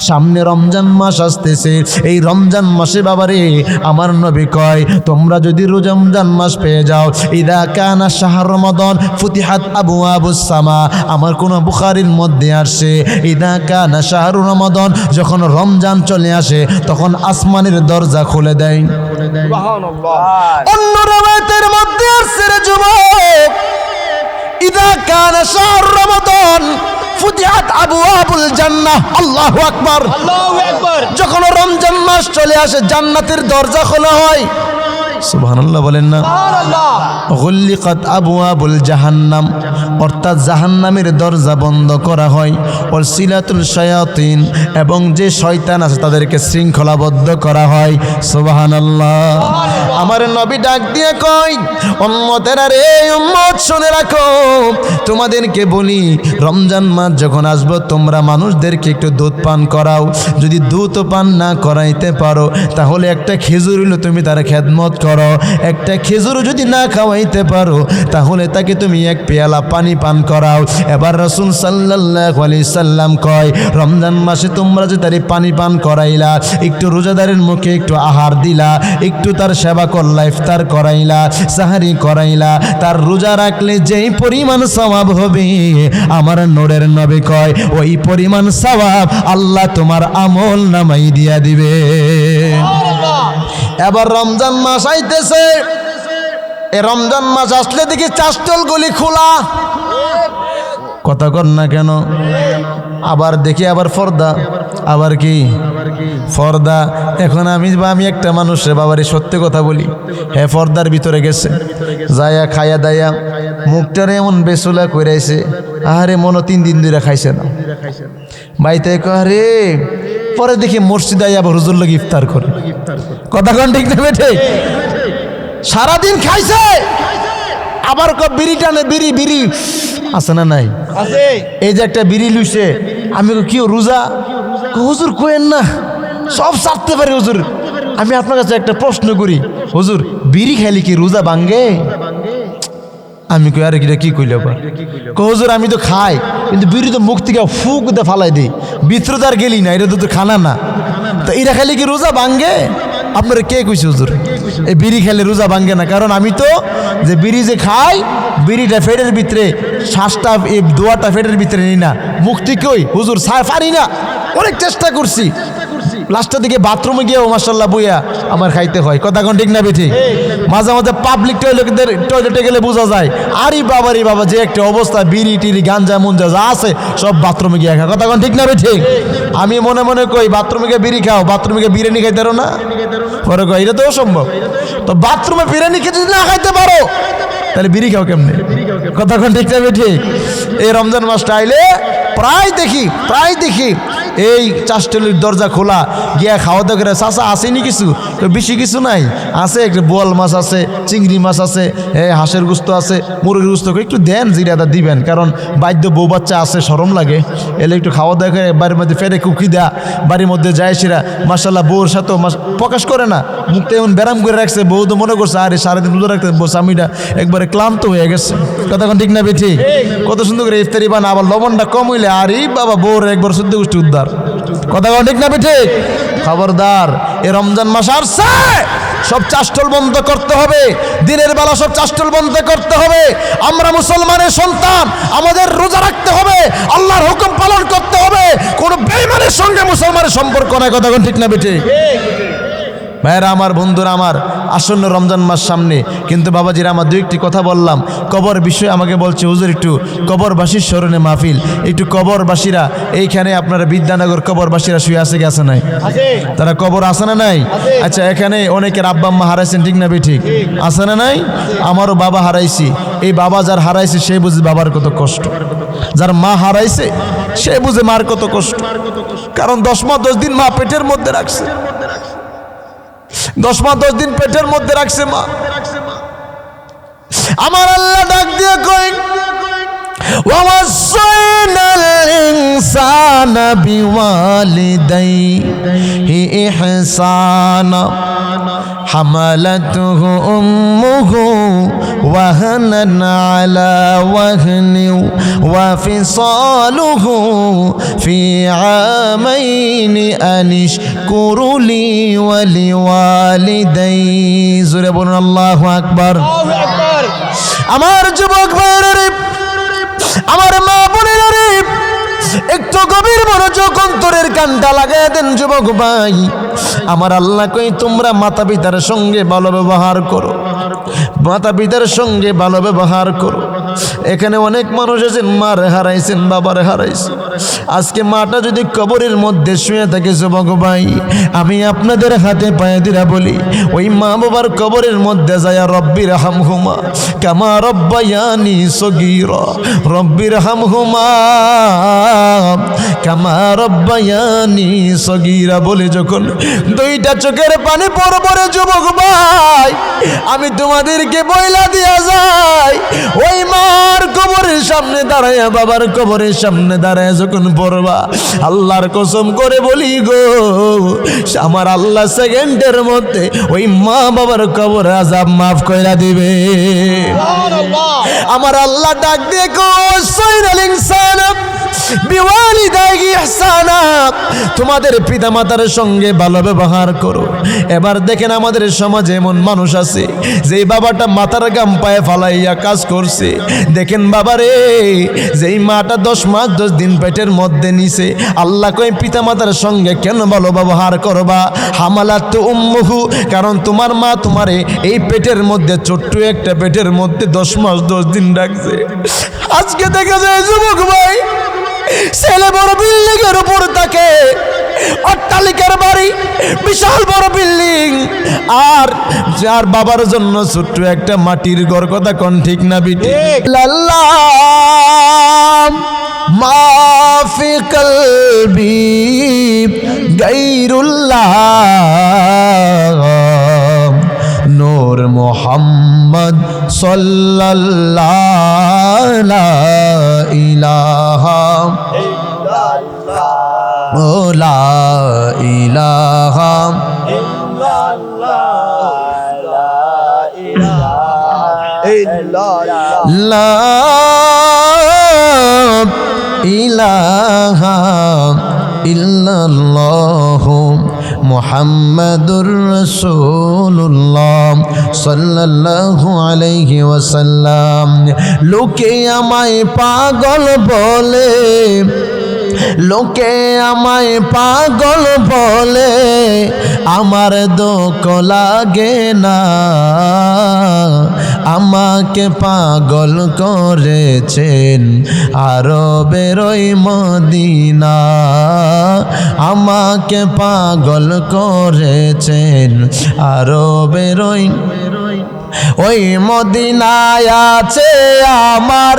সামনে রমজান মাস আসতেছে, এই রমজান মাসে বাবারে আমার নবী কয় তোমরা যদি রমজান মাস পেয়ে যাও, ইদা কানা শাহর রমাদান ফুতিহাত আবওয়াবুস সামা, আমার কোন বুখারীর মধ্যে আসে ইদা কানা শাহর রমাদান, যখন রমজান চলে আসে তখন আসমানের দরজা খুলে দেয়। সুবহানাল্লাহ। অন্য রাওয়ায়াতের মধ্যে আসছে রে যুবক, ইদা কানা শাহর রমাদান ফুতিহাত আবওয়াবুল জান্নাহ। আল্লাহু আকবার, আল্লাহু আকবার। যখন রমজান মাস চলে আসে জান্নাতের দরজা খোলা হয়। সুবহানাল্লাহ বলেন না? সুবহানাল্লাহ। গুল্লিকাত আবওয়াবুল জাহান্নাম, অর্থাৎ জাহান্নামের দরজা বন্ধ করা হয়। ওয়াসিলাতুল শায়াতিন, এবং যে শয়তান আছে তাদেরকে শৃঙ্খলাবদ্ধ করা হয়। সুবহানাল্লাহ। আমার নবী ডাক দিয়ে কয় উম্মতেরা রে, উম্মত শুনে রাখো, তোমাদেরকে বলি রমজান মাস যখন আসবে তোমরা মানুষদেরকে একটু দুধ পান করাও। যদি দুধ পান না করাইতে পারো তাহলে একটা খেজুর হলো তুমি তার খেদমত করো। একটা খেজুর যদি না খাওয়াইতে পারো তাহলে তাকে তুমি এক পেয়ালা পানি পান করাও। এবার রাসূল সাল্লাল্লাহু আলাইহি সাল্লাম কয় রমজান মাসে তোমরা যে তারে পানি পান করাইলা, একটু রোজাদারের মুখে একটু আহার দিলা, একটু তার সেবা করলা, ইফতার করাইলা, সাহারি করাইলা, তার রোজা রাখলে যেই পরিমাণ সওয়াব হবে আমার নূরের নবী কয় ওই পরিমাণ সওয়াব আল্লাহ তোমার আমল নামাই দিয়া দিবে। এবার রমজান মাস আইতেছে, এই রমজান মাস আসলে দেখি চাষটল গুলি খোলা, কথা কর না কেন? আবার দেখি আবার পর্দা, আবার কি পর্দা। এখন আমি একটা মানুষের বাবারে সত্যি কথা বলি, হ্যাঁ পর্দার ভিতরে গেছে, যায়া খায়া দায়া মুখটারে এমন বেসুলা কইরাইছে, আরে মনো 3 দিন ধরে খাইছে না বাইতে রে। পরে দেখি মসজিদে আবার হুজুর লাগি ইফতার করে, কথা কোন ঠিক না বেঠে? সারাদিন খাইছে, আবার বিড়ি টানে, বিড়ি আছে না নাই? এই যে একটা বিড়ি লুইছে, আমি কি রোজা? হুজুর কোয়েন না, সব ছাড়তে পারি হুজুর। আমি আপনার কাছে একটা প্রশ্ন করি, হুজুর বিড়ি খাইলে কি রোজা ভাঙ্গে? আমি কই আরে কি কইল? হুজুর আমি তো খাই, কিন্তু বিড়ি তো মুখ থেকে ফুক দিয়ে ফালাই দিই, ভিতরে তো আর গেলি না, এটা তো খানা না, তো এটা খাইলে কি রোজা ভাঙ্গে? আপনারা কে কইছে হুজুর এই বিড়ি খেলে রোজা ভাঙ্গে না? কারণ আমি তো যে বিড়ি যে খাই, বিড়িটা ফেটের ভিতরে, শ্বাসটা এই দোয়াটা ফেটের ভিতরে নিই না, মুক্তি কই হুজুর পারি না, অনেক চেষ্টা করছি, লাস্টের দিকে বাথরুমে গিয়েও মাশাআল্লাহ বইয়া আমার খাইতে হয়, কথা কোন ঠিক না বেঠি? মাঝে মাঝে পাবলিক টয়লেটে গেলে বোঝা যায়, আরে বাবা যে একটা অবস্থা, বিড়ি টিড়ি গাঞ্জা মুঞ্জা যা আছে সব বাথরুমে গিয়ে খা, কথা কোন ঠিক না বেঠি? আমি মনে মনে কই বাথরুমে গিয়ে বিড়ি খাও, বাথরুমে গিয়ে বিরিয়ানি খাইতে পারো না? পরে কই এটা তো অসম্ভব। তো বাথরুমে বিরিয়ানি খেতে যদি না খাইতে পারো তাহলে বিড়ি খাও কেমনে? কথা কোন ঠিক না বেঠি? এই রমজান মাসটা আইলে প্রায় দেখি এই চাষটলির দরজা খোলা, গিয়া খাওয়া দাওয়া করে, চাষা আসেনি কিছু? বেশি কিছু নাই, আছে একটা বোয়াল মাছ আছে, চিংড়ি মাছ আছে, হাঁসের গুস্ত আছে, মুরগির গুস্ত, একটু দেন জিরাদা দিবেন, কারণ বাদ্য বউ বাচ্চা আছে, শরম লাগে, এলে একটু খাওয়া দাওয়া করে বাড়ির মধ্যে ফেরে কুকি দেয়া, বাড়ির মধ্যে যায় সেরা মাশাআল্লাহ বউর সাথে প্রকাশ করে না, মুখটা এমন ব্যারাম করে রাখছে, বউ তো মনে করছে আরে সারাদিন রোজা রাখতে স্বামীটা একবারে ক্লান্ত হয়ে গেছে, কথা কোন ঠিক না বেঠি? কত সুন্দর করে ইফতারি বানা, আবার লবণটা কম হইলে আরে বাবা বউর একবার শুদ্ধ গোষ্ঠী উদ্ধার, কথা কোন ঠিক না বেঠি? খবরদার, এ রমজান মাস আসছে, সব চাষটল বন্ধ করতে হবে, দিনের বেলা সব চাষটল বন্ধ করতে হবে। আমরা মুসলমানের সন্তান, আমাদের রোজা রাখতে হবে, আল্লাহর হুকুম পালন করতে হবে, কোন বেঈমানের সঙ্গে মুসলমানের সম্পর্ক নাই, কথা কোন ঠিক না বেঠি? ভাইরা আমার, বন্ধুরা আমার, আসন্ন রমজান মাস সামনে, কিন্তু বাবাজিরা আমার 2-1টি কথা বললাম, কবর বিষয়ে আমাকে বলছে হুজুর একটু কবরবাসীর স্মরণে মাহফিল, একটু কবরবাসীরা এইখানে আপনারা বিদ্যানগর কবরবাসীরা শুয়ে আছে কি আছে নাই? তারা কবর আছে না নাই? আচ্ছা, এখানে অনেকের আব্বা আম্মা হারাইছেন, ঠিক না বেঠিক? আছে না নাই? আমারও বাবা হারাইছি, এই বাবা যার হারাইছে সে বুঝে বাবার কত কষ্ট, যার মা হারাইছে সে বুঝে মার কত কষ্ট, কারণ 10 মাস 10 দিন মা পেটের মধ্যে রাখছে, 10 মাস 10 দিন পেটের মধ্যে রাখছে মা। আমার আল্লাহ ডাক দিয়ে কই ওয়াসাইনাল ইনসানা বিওয়ালিদাইহি ইহসানা, حملته أمه وهنا على وهن وفصاله في عامين أن اشكر لي ولوالدي زوره বলুন আল্লাহু আকবার আমার যুবক ভাইরা আমার মা বোনেরা একটু গভীর মনোযোগ অন্তরের কানটা লাগায় দেন যুবক ভাই আমার আল্লাহ কই তোমরা মাতা পিতার সঙ্গে ভালো ব্যবহার করো মাতা পিতার সঙ্গে ভালো ব্যবহার করো এখানে অনেক মানুষ আছেন মার হারাইছেন বাবার হারাইছেন আজকে মাটা যদি কবরের মধ্যে শুয়ে থাকে যুবক ভাই আমি আপনাদের হাতে পায়ে দিরা বলি ওই মা বাবার কবরের মধ্যে যায় রব্বির হামহুমা কামা রব্বায়ানি সগীরা রব্বির হামহুমা কামা রব্বায়ানি সগীরা বলে যখন দুইটা চোখের পানি পড়ে যুবক ভাই আমি তোমাদেরকে বইলা দিয়া যাই ওই মার কবরের সামনে দাঁড়ায়া বাবার কবরের সামনে দাঁড়ায়া যখন পড়বা আল্লাহর কসম করে বলি গো আমার আল্লাহ সেকেন্ডের মধ্যে ওই মা বাবার কবর আযাব মাফ কইরা দিবে আমার আল্লাহ ডাক দিয়ে গো সাইরাল ইনসান বিওয়ালিদাইহি ইহসানা তোমাদের পিতামাতার সঙ্গে ভালো ব্যবহার করো এবার দেখেন আমাদের সমাজে এমন মানুষ আছে যেই বাবাটা মাথার গাম পায়ে ফালাইয়া কাজ করছে দেখেন বাবারে যেই মাটা 10 মাস 10 দিন পেটের মধ্যে নিছে আল্লাহ কই পিতামাতার সঙ্গে কেন ভালো ব্যবহার করবা হামালাত উম্মুহু কারণ তোমার মা তোমারে এই পেটের মধ্যে ছোট্ট একটা পেটের মধ্যে 10 মাস 10 দিন রাখছে আজকে দেখা যায় যুবক ভাই ছেলে বড় বিল্ডিং এর উপর থাকে অট্টালিকার বাড়ি বিশাল বড় বিল্ডিং আর যার বাবার জন্য ছোট্ট একটা মাটির ঘর কথা কোন ঠিক না বিটি লাল্লাহ মাফি কলবি গায়রুল্লাহ নূর মুহাম্মদ সাল্লাল্লাহু লা ইলাহা ও লা ইলাহা লা ইলাহা ইল্লাল্লাহু মুহাম্মাদুর রাসূলুল্লাহ সাল্লাল্লাহু আলাইহি ওয়াসাল্লাম লোকে আমায় পাগল বলে লোকে আমায় পাগল বলে আমার দুঃখ লাগে না আমাকে পাগল করেছেন আরবের ওই মদিনা আমাকে পাগল করেছেন আরবের ওই মদিনায় আছে আমার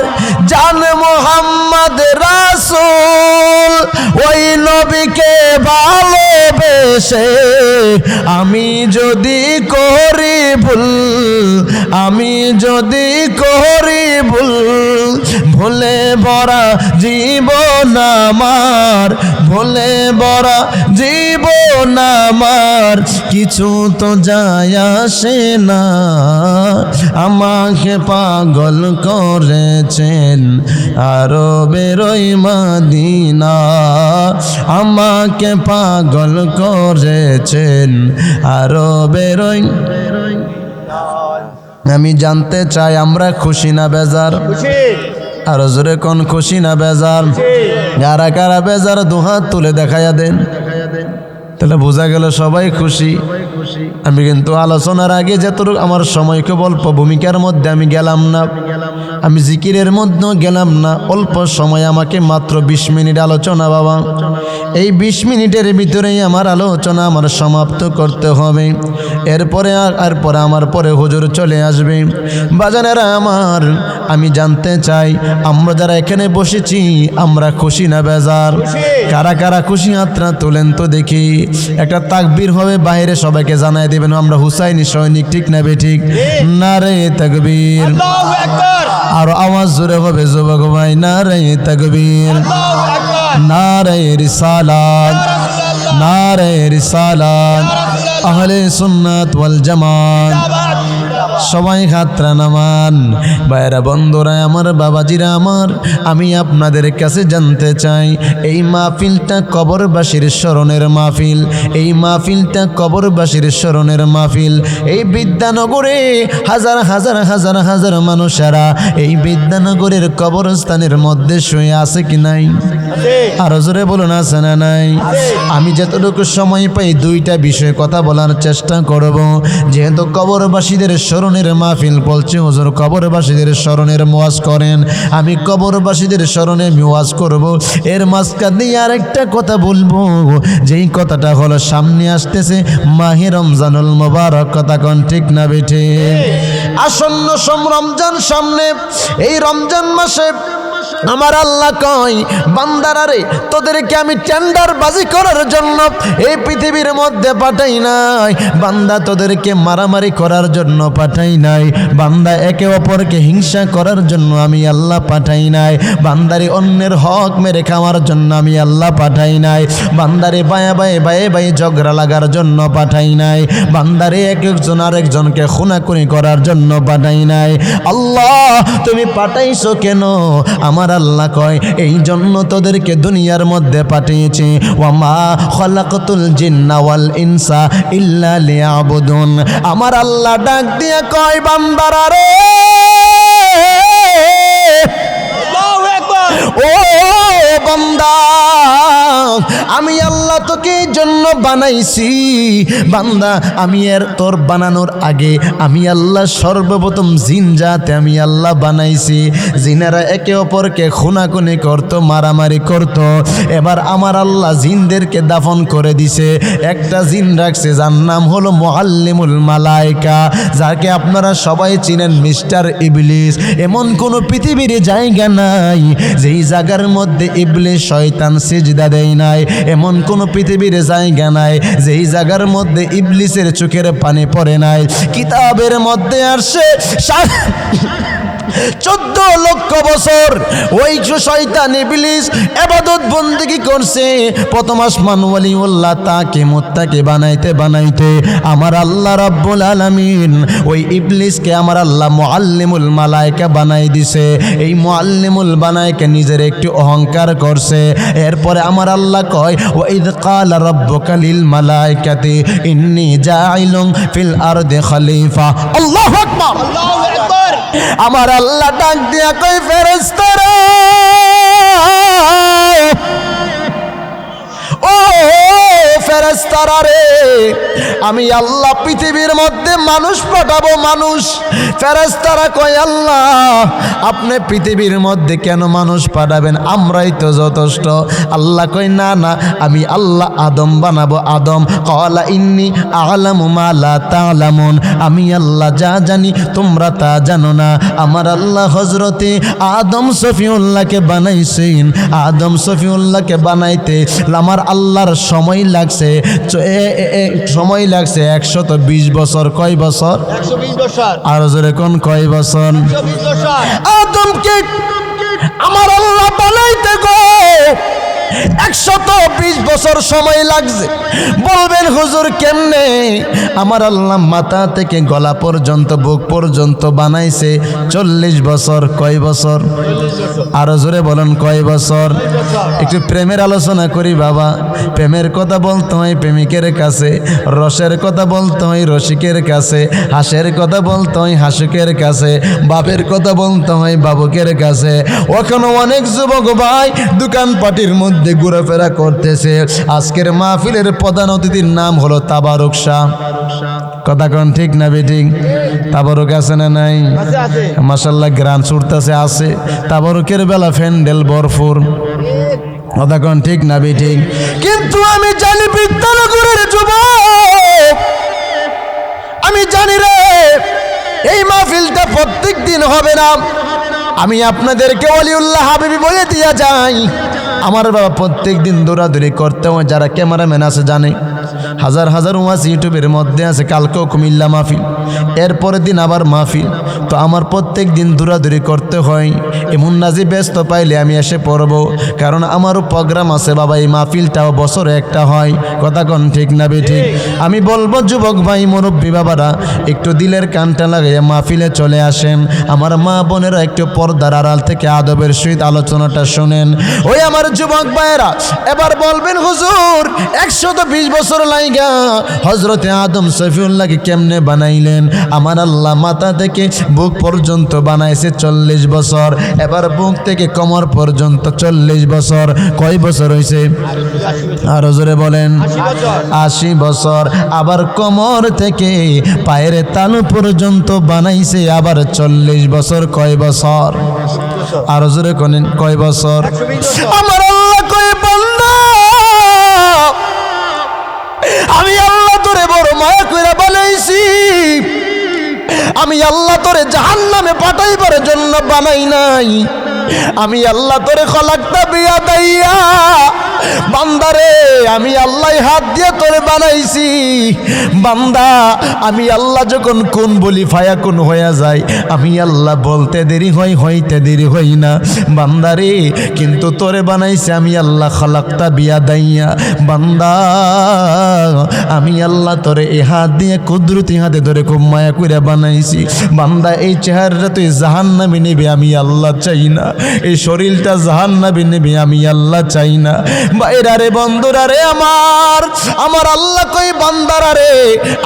জান মুহাম্মদ রাসূল ওই নবীকে ভালোবেসে আমি যদি করি ভুল আমি যদি করি ভুল ভুলে ভরা জীবন আমার ভুলে ভরা জীবন আমার কিছু তো যায় আসে না আমাকে পাগল করেছেন আরবের ওই মদিনা আমাকে পাগল করেছেন আরবের ওই আমি জানতে চাই আমরা খুশি না বেজার আর জোরে কোন খুশি না বেজার যারা কারা বেজার দুহাত তুলে দেখাইয়া দেন তাহলে বোঝা গেল সবাই খুশি আমি কিন্তু আলোচনার আগে যতটুকু আমার সময়কে অল্প ভূমিকার মধ্যে আমি গেলাম না আমি জিকিরের মধ্যেও গেলাম না অল্প সময় আমাকে মাত্র 20 মিনিট আলোচনা বাবা এই 20 মিনিটের ভিতরেই আমার আলোচনা আমার সমাপ্ত করতে হবে এরপরে আমার পরে হুজুর চলে আসবে বাজানেরা আমার আমি জানতে চাই আমরা যারা এখানে বসেছি আমরা খুশি না বেজার কারা কারা খুশি হাতরা তোলেন তো দেখি একটা তাকবীর হবে বাইরে সবাইকে জানাই দিবেন আমরা হুসাইনি সৈনিক ঠিক না বে ঠিক নারে তাকবীর আল্লাহু আকবার আর আওয়াজ জোরে হবে যুবক ভাই নারে তাকবীর আল্লাহু আকবার নারে রিসালাত নারে রিসালাত আহলে সুন্নাত ওয়াল জামাত সবাই হাতরা নামান। ভাইরা বন্ধুরা আমার, বাবাজিরা আমার, আমি আপনাদের কাছে জানতে চাই, এই মাহফিলটা কবরবাসীর স্মরণের মাহফিল, এই মাহফিলটা কবরবাসীর স্মরণের মাহফিল। এই বিদ্যানগরে হাজার হাজার হাজার হাজার মানুষেরা এই বিদ্যানগরের কবরস্থানের মধ্যে শুয়ে আছে কি নাই? আরো জোরে বলুন, আছে না নাই? আমি যতটুকু সময় পাই দুইটা বিষয়ে কথা বলার চেষ্টা করব। যেহেতু কবরবাসীদের স্মরণের মাহফিল বলছে, হুজুর কবরবাসীদের স্মরণের ওয়াজ করেন, আমি কবরবাসীদের স্মরণে ওয়াজ করব। এর মাঝখান দিয়ে আরেকটা কথা বলবো, যেই কথাটা হলো সামনে আসতেছে মাহে রমজানুল মুবারক। কথা কোন ঠিক না বেঠে? আসন্ন রমজান সামনে। এই রমজান মাসে আমার আল্লাহ কয়, বান্দারা রে, তোদেরকে আমি টেন্ডার বাজি করার জন্য এই পৃথিবীর মধ্যে পাঠাই নাই। বান্দা তোদেরকে মারামারি করার জন্য পাঠাই নাই। বান্দা একে অপরকে হিংসা করার জন্য আমি আল্লাহ পাঠাই নাই। বান্দারে অন্যের হক মেরে খাওয়ার জন্য আমি আল্লাহ পাঠাই নাই। বান্দারে বায়ে বায়ে বায়ে বায়ে ঝগড়া লাগার জন্য পাঠাই নাই। বান্দারে এক একজন আরেকজনকে খুনাখুনি করার জন্য পাঠাই নাই। আল্লাহ তুমি পাঠাইছো কেন? আমার আল্লাহ কয়, এই জন্য তোদেরকে দুনিয়ার মধ্যে পাঠিয়েছি। ওয়ামা খালাকতুল জিন্না ওয়াল ইনসা ইল্লা লিয়াবুদুন। আমার আল্লাহ ডাক দিয়ে কয়, বান্দারা রে, ও বান্দা, আমি আল্লাহ তোকে এই জন্য বানাইছি। বান্দা, আমি তোর বানানোর আগে আমি আল্লাহ সর্বপ্রথম জিন জাতে আমি আল্লাহ বানাইছি। জিনেরা একে অপরকে খুনাখুনি করতো, মারামারি করতো। এবার আমার আল্লাহ জিনদেরকে দাফন করে দিছে। একটা জিন রাখছে যার নাম হলো মুআল্লিমুল মালায়েকা, যাকে আপনারা সবাই চিনেন মিস্টার ইবলিস। এমন কোনো পৃথিবীর জায়গা নাই যেই জায়গার মধ্যে ইবলিস শয়তান সিজদা দেয় নাই। এমন কোনো পৃথিবীর জায়গা নাই যেই জায়গার মধ্যে ইবলিসের চোখের পানি পড়ে নাই। কিতাবের মধ্যে আসে 14 লক্ষ বছর ওই শয়তান ইবলিস ইবাদত বন্দেগী করছে। প্রথম আসমান ওয়ালিউল্লাহ তাকে মুত্তাকি বানাইতে বানাইতে আমার আল্লাহ রাব্বুল আলামিন ওই ইবলিসকে আমার আল্লাহ মুআল্লিমুল মালায়েকা বানাই দিছে। এই মুআল্লিমুল মালায়েকা নিজের একটু অহংকার করছে। এরপরে আমার আল্লাহ কয়, ওয়া ইয ক্বালা রাব্বুকা লিল মালায়েকাতি ইন্নী জাইলুন ফিল আরদি খলিফা। আল্লাহু আকবার, আল্লাহু আকবার। আমার আল্লাহ ডাক দিয়া কই, ফেরেশতারা, ও ফেরেশতারা রে, আমি আল্লাহ পৃথিবীর মধ্যে মানুষ পাঠাবো, মানুষ। ফেরেশতারা কয়, আল্লাহ আপনি পৃথিবীর মধ্যে কেন মানুষ পাঠাবেন? আমরাই তো যথেষ্ট। আল্লাহ কয়, না না, আমি আল্লাহ আদম বানাবো, আদম। ক্বালা ইন্নী আ'লামু মা লা তা'লামুন, আমি আল্লাহ যা জানি তোমরা তা জানো না। আমার আল্লাহ হযরতে আদম সফিউল্লাহকে বানাইছেন। আদম সফিউল্লাহকে বানাইতে আমার আল্লাহর সময় লাগছে 120 বছর। কয় বছর? 120 বছর। আর জোরে কোন কয় বছর? 120 বছর। আদমকে আমার আল্লাহ বানাইতে গো 120 বছর সময় লাগছে। বলবেন হুজুর কেমনে? আমার আল্লাহ মাথা থেকে গলা পর্যন্ত, বুক পর্যন্ত বানাইছে 40 বছর। কয় বছর? আরো জোরে বলেন, কয় বছর? একটু প্রেমের আলোচনা করি বাবা। প্রেমের কথা বলতে হয় প্রেমিকের কাছে, রসের কথা বলতে হয় রসিকের কাছে, হাসের কথা বলতে হয় হাসুকের কাছে, বাপের কথা বলতে হয় বাবুকের কাছে। ওখানে অনেক যুবক ভাই দোকান পাটির মধ্যে ঘোরাফেরা করতেছে। আজকের মাহফিলের প্রধান অতিথির নাম হলো তাবারুক শাহ। কথা কোন ঠিক না বেঠিক? তাবারুক আছে না নাই? মাশাআল্লাহ, গ্রান ছুটতেছে, আছে। তাবারুকের বেলা ফ্যান্ডেল ভরপুর। কথা কোন ঠিক না বেঠিক? কিন্তু আমি জানি বিদ্যানগরের যুবক, আমি জানি রে এই মাহফিলটা প্রত্যেক দিন হবে না। আমি আপনাদেরকে ওলিউল্লাহ হাবিবি বলে দিয়া যাই, আমার বাবা প্রত্যেক দিন দৌড়াদৌড়ি করতে হয়, যারা ক্যামেরাম্যান আছে জানে, হাজার হাজার ওয়াজ ইউটিউবের মধ্যে আছে। কালকেও কুমিল্লা মাহফিল, এরপরের দিন আবার মাহফিল। তো আমার প্রত্যেক দিন দৌড়াদৌড়ি করতে হয়। এমন নাজি ব্যস্ত পাইলে আমি এসে পড়বো, কারণ আমারও প্রোগ্রাম আছে বাবা। এই মাহফিলটাও বছরে একটা হয়, কথা কোন ঠিক না বেঠিক? আমি বলবো যুবক ভাই মুরব্বী বাবারা, একটু দিলের কানটা লাগাইয়া মাহফিলে চলে আসেন। আমার মা বোনেরা একটু পর্দার আড়াল থেকে আদবের সহিত আলোচনাটা শোনেন। ওই আমার যুবক ভাইয়েরা এবার বলবেন, হুজুর 120 বছর লাইগা হজরতে আদম সফিউল্লাহকে কেমনে বানাইলেন? আমার আল্লাহ মাথা থেকে বুক পর্যন্ত বানাইছে 40 বছর। এবার বুক থেকে কোমর পর্যন্ত 40 বছর। কয় বছর হয়েছে? আরো জোরে বলেন। 80 বছর। আবার কোমর থেকে পায়ের তালু পর্যন্ত বানাইছে আবার 40 বছর। কয় বছর? আরো জোরে কোনেন, কয় বছর? আমার আল্লাহ কয়, বান্দা আমি আল্লাহ তোরে বড় মায়া কইরা বানাইছি। আমি আল্লাহ তোরে জাহান্নামে পাঠাইবার জন্য বানাই নাই। আমি আল্লাহ তোরে খলাকতা বিয়া দাইয়া। বান্দারে আমি আল্লাহ হাত দিয়ে তোরে বানাইছি। বান্দা আমি আল্লাহ যখন কোন বলি ফায়া কোন হইয়া যায়, আমি আল্লাহ বলতে দেরি হয়, হইতে দেরি হই না। বান্দারে কিন্তু তোরে বানাইছি আমি আল্লাহ খলাকতা বিয়া দাইয়া। বান্দা আমি আল্লাহ তোরে এ হাত দিয়ে কুদরতি হাতে ধরে খুব মায়া করে বানাইছি। বান্দা এই চেহারাটা তুই জাহান্নামে নিবি, আমি আল্লাহ চাই না। এই শরীরটা জাহান্নামে নিবি, আমি আল্লাহ চাই না। বাইরা রে বন্ধুরা রে আমার আল্লাহ কই, বান্দারা রে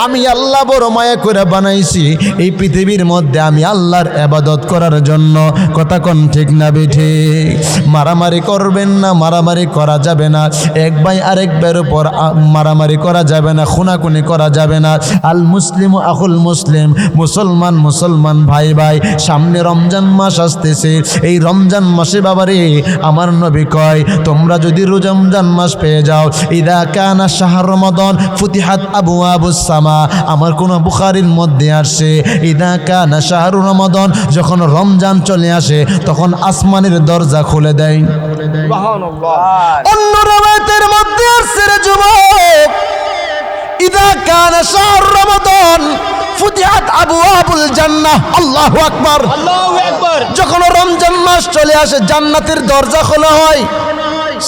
আমি আল্লাহ বড় মায়া করে বানাইছি এই পৃথিবীর মধ্যে আমি আল্লাহর ইবাদত করার জন্য। কথা কোন ঠিক না বেঠিক? মারামারি করবেন না, মারামারি করা যাবে না। এক ভাই আরেক ভাইয়ের উপর মারামারি করা যাবে না, খুনাখুনি করা যাবে না। আল মুসলিম আখুল মুসলিম, মুসলমান মুসলমান ভাই ভাই। সামনে রমজান মাস আসতেছে। এই রমজান মাসে বাবারে আমার নবী কয়, তোমরা যদি রমজান মাস পেয়ে যাও, ইদা কানা শাহর রমাদান ফুতিহাত আবওয়াবুস সামা। আমার কোন বুখারীর মধ্যে আসে, ইদা কানা শাহর রমাদান, যখন রমজান চলে আসে তখন আসমানের দরজা খুলে দেয়। সুবহানাল্লাহ। অন্য রাওয়ায়াতের মধ্যে আসছে রে যুবক, ইদা কানা শাহর রমাদান ফুতিহাত আবওয়াবুল জান্নাহ। আল্লাহু আকবার, আল্লাহু আকবার। যখন রমজান মাস চলে আসে জান্নাতের দরজা খোলা হয়।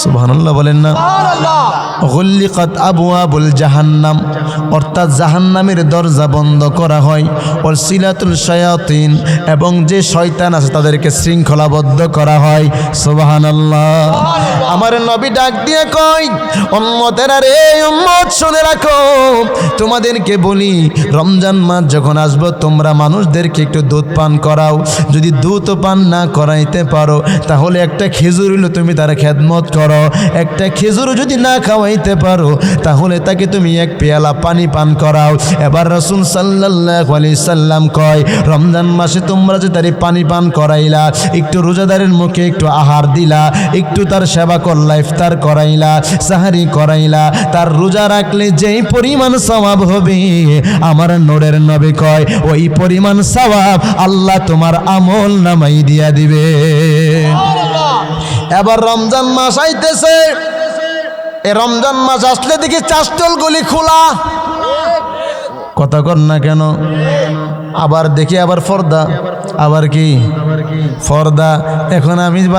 সুবহানাল্লাহ বলেন না? সুবহানাল্লাহ। গুল্লিকাত আবওয়াবুল জাহান্নাম, অর্থাৎ জাহান্নামের দরজা বন্ধ করা হয়। ওয়াসিলাতুল শায়াতিন, এবং যে শয়তান আছে তাদেরকে শৃঙ্খলাবদ্ধ করা হয়। সুবহানাল্লাহ। আমার নবী ডাক দিয়ে কয়, উম্মতেরা রে উম্মত শুনে রাখো, তোমাদেরকে বলি রমজান মাস যখন আসবে তোমরা মানুষদেরকে একটু দুধ পান করাও। যদি দুধ পান না করাইতে পারো তাহলে একটা খেজুর হইলো তুমি তার খেদমত করো। একটা খেজুর যদি না খাওয়াইতে পারো তাহলে তাকে তুমি এক পেয়ালা পানি পান করাও। এবার রাসূল সাল্লাল্লাহু আলাইহি সাল্লাম কয়, রমজান মাসে তোমরা যে তারে পানি পান করাইলা, একটু রোজাদারের মুখে একটু আহার দিলা, একটু তার সেবা করলা, ইফতার করাইলা, সাহারি করাইলা, তার রোজা রাখলে যেই পরিমাণ সওয়াব হবে আমার নূরের নবী কয় ওই পরিমাণ সওয়াব আল্লাহ তোমার আমল নামাই দিয়া দিবে। এবার রমজান মাস আইতেছে। এই রমজান মাস আসলে দেখি চাষটল গলি খোলা। কথা কর না কেন? আবার দেখি আবার পর্দা, আবার কি পর্দা। এখন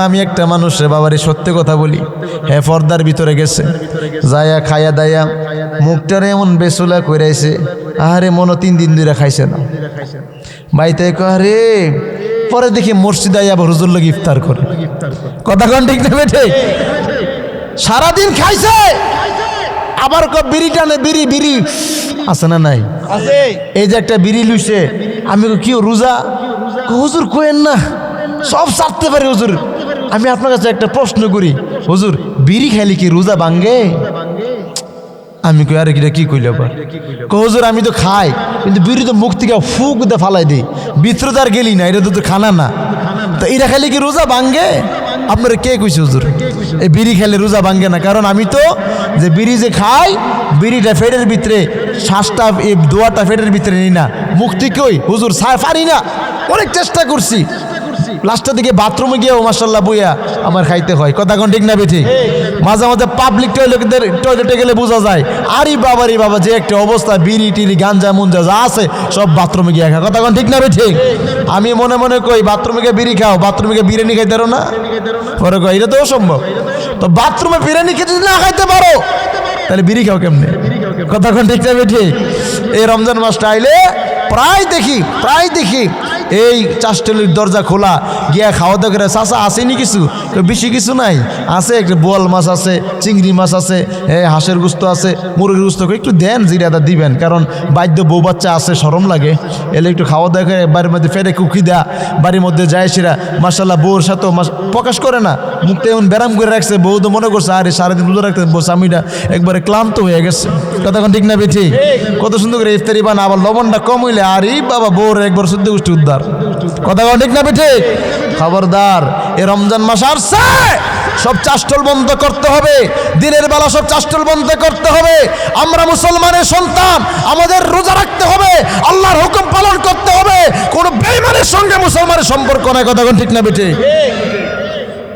আমি একটা মানুষের বাবারে সত্যি কথা বলি, হ্যাঁ পর্দার ভিতরে গেছে, যায়া খায়া দায়া মুখটারে এমন বেসুলা কইরাইছে, আরে মনো 3 দিন ধরে খাইছে না। বাইতে করে পরে দেখি মসজিদে আবার হুজুর লোক ইফতার করে। কথা কোন ঠিক না বেঠে? সারাদিন খাইছে, আবার বিড়ি টানে, বিড়ি বিড়ি আছে না নাই? এই যে একটা বিড়ি লুইছে, আমি কি রোজা? হুজুর কোয়েন না, সব ছাড়তে পারে হুজুর। আমি আপনার কাছে একটা প্রশ্ন করি, হুজুর বিড়ি খাইলে কি রোজা ভাঙ্গে? আমি কই, আরে কি কইল? হুজুর আমি তো খাই, কিন্তু বিড়ি তো মুখ থেকে ফুক দিয়ে ফালাই দিই, ভিতরে তো আর গেলি না, এটা তো খানা না, তো এটা খাইলে কি রোজা ভাঙ্গে? আপনারা কে কইছে হুজুর এই বিড়ি খেলে রোজা ভাঙ্গে না? কারণ আমি তো যে বিড়ি যে খাই, বিড়িটা ফেটের ভিতরে, শ্বাসটা এই দোয়াটা ফেটের ভিতরে নিই না, মুখ থেকে ওই হুজুর পারি না, অনেক চেষ্টা করছি, লাস্টের দিকে বাথরুমে গিয়েও মাশাআল্লাহ বইয়া আমার খাইতে হয়। কথা কোন ঠিক না বেঠিক? মাঝে মাঝে পাবলিক টয়লেটে গেলে বোঝা যায় আরে বাবা যে একটা অবস্থা, বিড়ি টিড়ি গাঞ্জা মুঞ্জা যা আছে সব বাথরুমে গিয়ে খায়। কথা কোন ঠিক না বেঠিক? আমি মনে মনে কই বাথরুমে গিয়ে বিড়ি খাও, বাথরুমে গিয়ে বিরিয়ানি খাইতে পারো না? পরে কই এটা তো অসম্ভব। তো বাথরুমে বিরিয়ানি খেতে যদি না খাইতে পারো তাহলে বিড়ি খাও কেমনে? কথা কোন ঠিক না বেঠিক? এই রমজান মাসটা আইলে প্রায় দেখি এই চাষটলির দরজা খোলা গিয়া খাওয়া দাওয়া করে, চাষা আসেনি কিছু, বেশি কিছু নাই, আছে একটা বোয়াল মাছ আছে, চিংড়ি মাছ আছে, হাঁসের গুস্ত আছে, মুরগির গুস্ত, একটু দেন জিরাদা দিবেন, কারণ বাদ্য বউ বাচ্চা আছে, শরম লাগে, এলে একটু খাওয়া দাওয়া করে বাড়ির মধ্যে ফেরে কুকি দেয়া, বাড়ির মধ্যে যায় সেরা মাসাল্লাহ বউর সাথেও প্রকাশ করে না, মুখটা এমন ব্যারাম করে রাখছে, বউ তো মনে করছে আরে সারাদিন রোজা রাখতে স্বামীটা একবারে ক্লান্ত হয়ে গেছে। কথা ঠিক না বেঠি? কত সুন্দর করে ইফতারি বানা, আবার লবণটা কম হইলে আরে বাবা বউর একবার শুদ্ধ গোষ্ঠী উদ্ধার। কথা ঠিক না বেঠি? খবরদার, এ রমজান মাস আসছে, সব চাষটল বন্ধ করতে হবে, দিনের বেলা সব চাষটল বন্ধ করতে হবে। আমরা মুসলমানের সন্তান, আমাদের রোজা রাখতে হবে, আল্লাহর হুকুম পালন করতে হবে, কোন বেঈমানের সঙ্গে মুসলমানের সম্পর্ক নাই। কথা ঠিক না বেঠি?